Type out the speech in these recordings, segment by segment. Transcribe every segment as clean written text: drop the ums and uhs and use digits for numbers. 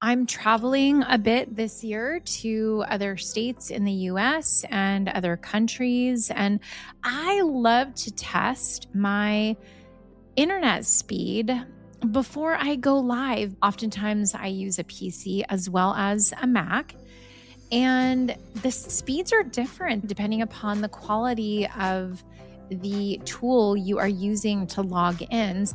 I'm traveling a bit this year to other states in the US and other countries, and I love to test my internet speed before I go live. Oftentimes, I use a PC as well as a Mac, and the speeds are different depending upon the quality of the tool you are using to log in.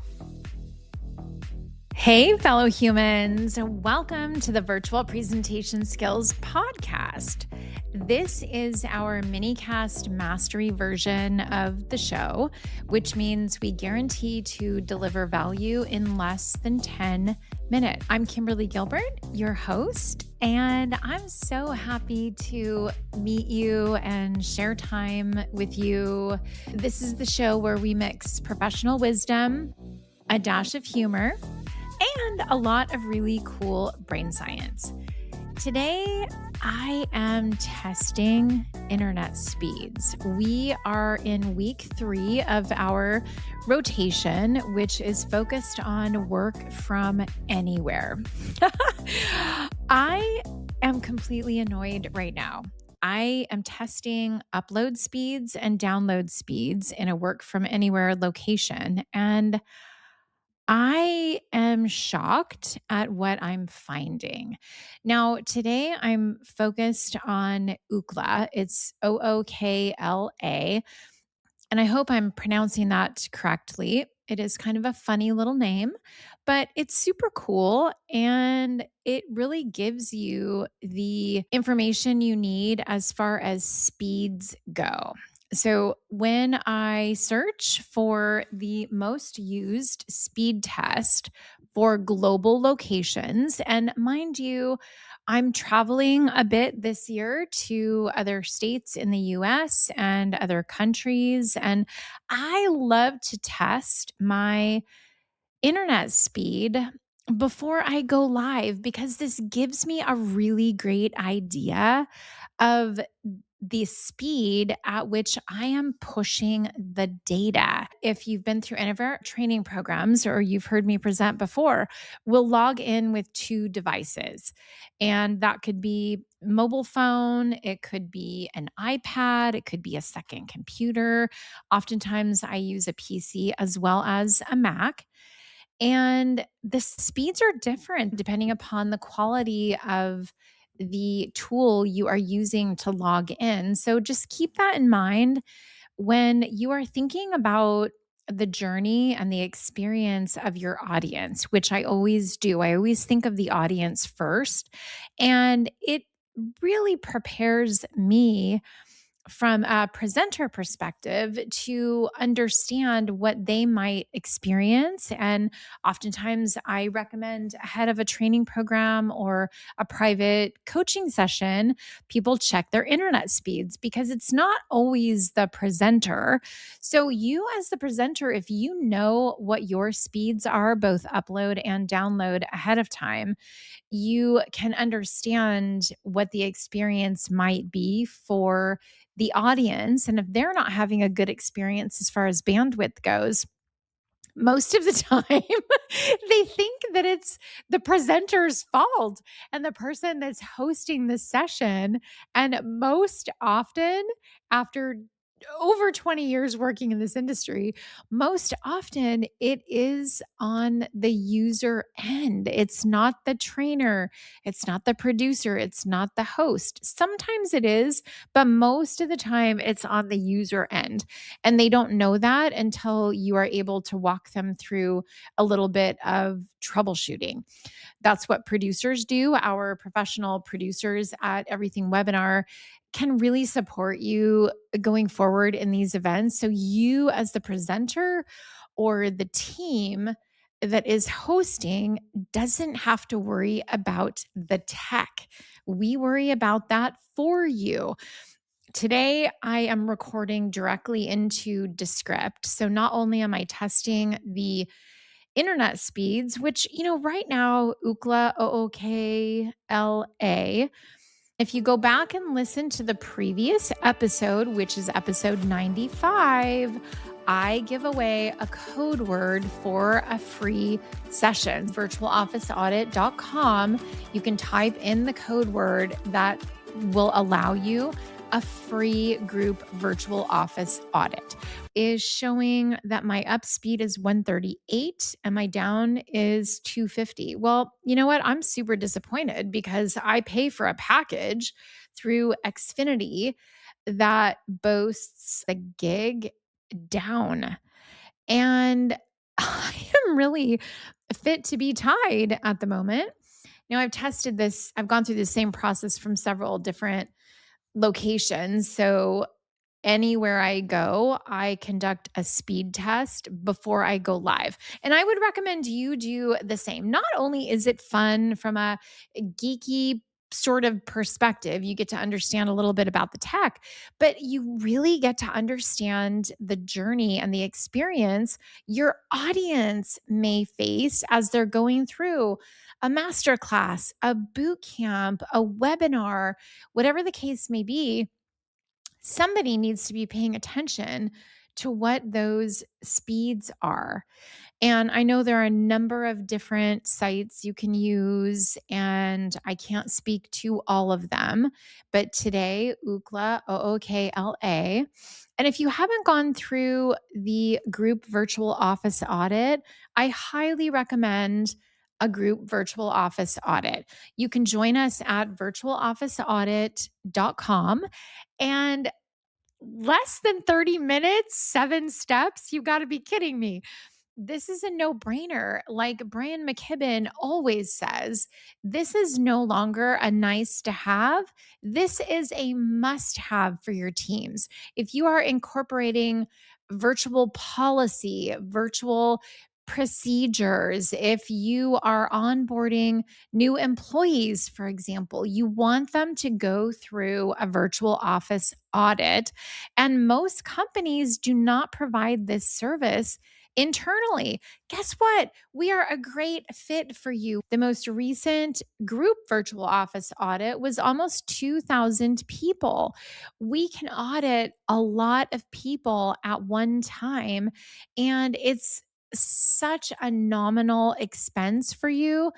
Hey, fellow humans, welcome to the Virtual Presentation Skills Podcast. This is our mini-cast mastery version of the show, which means we guarantee to deliver value in less than 10 minutes. I'm Kimberly Gilbert, your host, and I'm so happy to meet you and share time with you. This is the show where we mix professional wisdom, a dash of humor, and a lot of really cool brain science. Today, I am testing internet speeds. We are in week 3 of our rotation, which is focused on work from anywhere. I am completely annoyed right now. I am testing upload speeds and download speeds in a work from anywhere location, and I am shocked at what I'm finding. Now, today I'm focused on Ookla. It's Ookla, and I hope I'm pronouncing that correctly. It is kind of a funny little name, but it's super cool and it really gives you the information you need as far as speeds go. So, when I search for the most used speed test for global locations, and mind you, I'm traveling a bit this year to other states in the US and other countries, and I love to test my internet speed before I go live because this gives me a really great idea of the speed at which I am pushing the data. If you've been through any of our training programs or you've heard me present before, we'll log in with 2 devices. And that could be mobile phone, it could be an iPad, it could be a second computer. Oftentimes I use a PC as well as a Mac. And the speeds are different depending upon the quality of the tool you are using to log in. So just keep that in mind when you are thinking about the journey and the experience of your audience, which I always do. I always think of the audience first, and it really prepares me from a presenter perspective to understand what they might experience. And oftentimes, I recommend ahead of a training program or a private coaching session, people check their internet speeds because it's not always the presenter. So, you as the presenter, if you know what your speeds are, both upload and download ahead of time, you can understand what the experience might be for the audience. And if they're not having a good experience as far as bandwidth goes, most of the time they think that it's the presenter's fault and the person that's hosting the session. And most often, after over 20 years working in this industry, most often it is on the user end. It's not the trainer, it's not the producer, it's not the host. Sometimes it is, but most of the time it's on the user end. And they don't know that until you are able to walk them through a little bit of troubleshooting. That's what producers do. Our professional producers at Everything Webinar can really support you going forward in these events. So, you, as the presenter or the team that is hosting, doesn't have to worry about the tech. We worry about that for you. Today, I am recording directly into Descript. So, not only am I testing the internet speeds, which, right now, Ookla, Ookla, if you go back and listen to the previous episode, which is episode 95, I give away a code word for a free session. Virtualofficeaudit.com. You can type in the code word that will allow you a free group virtual office audit. Is showing that my up speed is 138 and my down is 250. Well, you know what? I'm super disappointed because I pay for a package through Xfinity that boasts the gig down. And I am really fit to be tied at the moment. I've tested this, I've gone through the same process from several different locations. So anywhere I go, I conduct a speed test before I go live. And I would recommend you do the same. Not only is it fun from a geeky sort of perspective, you get to understand a little bit about the tech, but you really get to understand the journey and the experience your audience may face as they're going through a masterclass, a boot camp, a webinar, whatever the case may be. Somebody needs to be paying attention to what those speeds are. And I know there are a number of different sites you can use, and I can't speak to all of them. But today, Ookla, Ookla. And if you haven't gone through the Group Virtual Office Audit, I highly recommend a Group Virtual Office Audit. You can join us at virtualofficeaudit.com. And less than 30 minutes, 7 steps. You got to be kidding me. This is a no-brainer. Like Brian McKibben always says, this is no longer a nice to have. This is a must-have for your teams. If you are incorporating virtual policy, virtual procedures, if you are onboarding new employees, for example, you want them to go through a virtual office audit. And most companies do not provide this service internally. Guess what? We are a great fit for you. The most recent group virtual office audit was almost 2,000 people. We can audit a lot of people at one time, and it's such a nominal expense for you.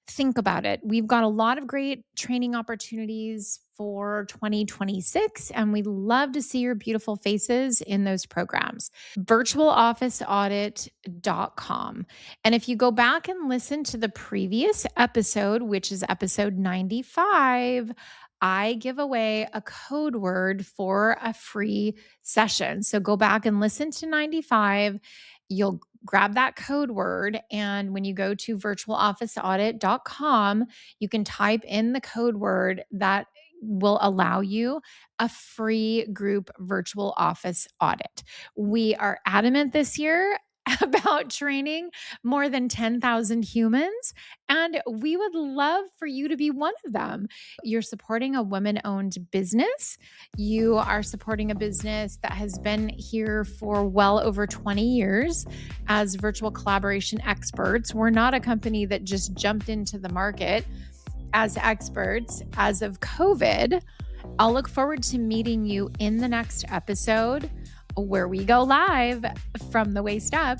Think about it. We've got a lot of great training opportunities for 2026, and we'd love to see your beautiful faces in those programs. Virtualofficeaudit.com. And if you go back and listen to the previous episode, which is episode 95, I give away a code word for a free session. So go back and listen to 95. You'll grab that code word. And when you go to virtualofficeaudit.com, you can type in the code word that will allow you a free group virtual office audit. We are adamant this year about training more than 10,000 humans, and we would love for you to be one of them. You're supporting a women-owned business. You are supporting a business that has been here for well over 20 years as virtual collaboration experts. We're not a company that just jumped into the market as experts as of COVID. I'll look forward to meeting you in the next episode where we go live from the waist up.